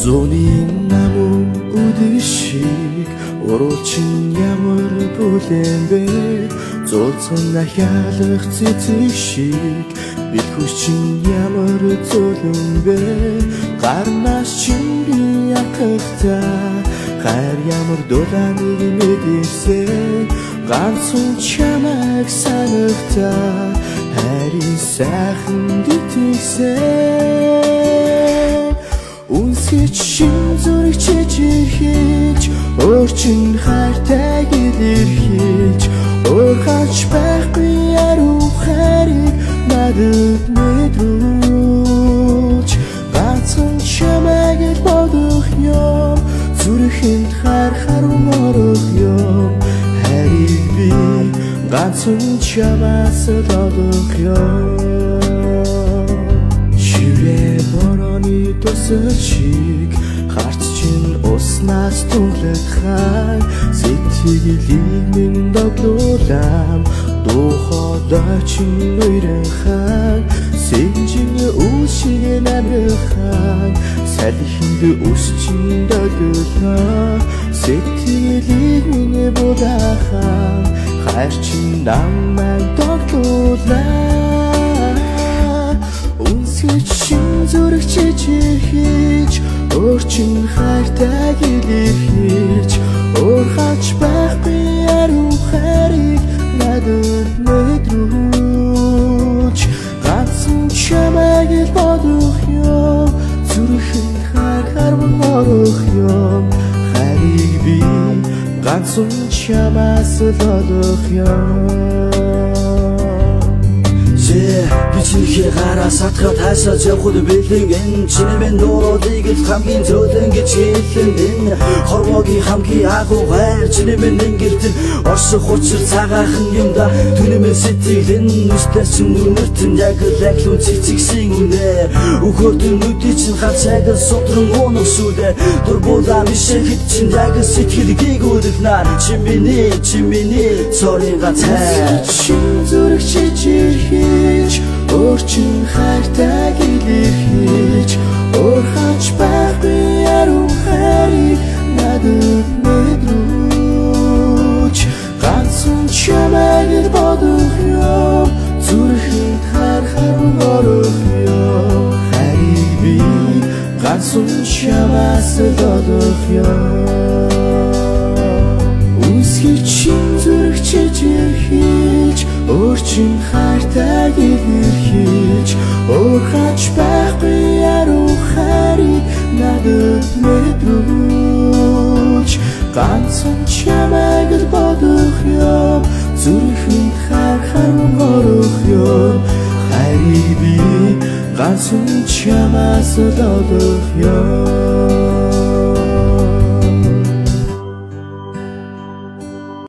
Зуны намун үдэшиг уруулчин ямар бүлээн бэ зулцсан ахиалах цэцэг шиг бэлгүүчин ямар зулун бэ гарнаас чиний якхтаа хайр ямар дулааныг мэдэрсэн ганцхан чамайг санахтаа хайрын сайхан дитгсэн үнсгэж шин зүрх чижирхэж өөрчн хайртай илэрхийлж өөрхөж байхгүй яруу хайрыг надад мэдрүүлж ганцхан чамайг бодох юм зүрхэнд хайр харун орох юм хайрыг би ганцхан чамаас олох юм шиврээ борооны тусалчиг харц чинь уснаас түнлэх хай сэтгэлийг минь доглуулам духадаа чинь уйран хай сэнжин үсиг намрахай салхинд үсчин доглуулаа сэтгэлийг минь бодахай хайр чинь намайг доглуулаа үнсгэж шин зүрх чижирхэж өөрчн хайртай илэрхийлж өөрхөж байхгүй яруу хайрыг надад мэдрүүлж ганцхан чамайг бодох юм зүрхэнд хайр харван орох юм хайрыг би ганцхан чамаас олох юм Бичихээ гараас атгаад хайсаж явхад бэлэн энэ чинэмэн дууруудыг л хамгийн зөөлөн гэж хэлэн энэ хорвогийн хамгийн агуу хайр чинэмэн ингэртэн орсох учир цагаахан юм да түнэмэн сэтгэлэн нүстэс чинь үнэртэн яг лаглуу цэцэгсэн үнэ өгөөдөн нүдий чинь хацайг содрон унах сүдэ дурбуулаа мишэхэд чинь яг сэтгэлгийг өргөнаар чимэний цорын гацай зүрх чижирхэж өөрчн хайртай илэрхийлж өөрхөж байхгүй яруу хайрыг надад мэдрүүлж ганцхан чамайг бодох юм зүрхэнд хайр харун орох юм хайрыг би ганцхан чамаас олох юм үнсгэж шин зүрх чижирхэж өөрчн хайртай илэрхийлж өөрхөж байхгүй яруу хайрыг надад мэдрүүлж ганцхан чамайг бодох юм зүрхэнд хайр харун орох юм хайрыг би ганцхан чамаас олох юм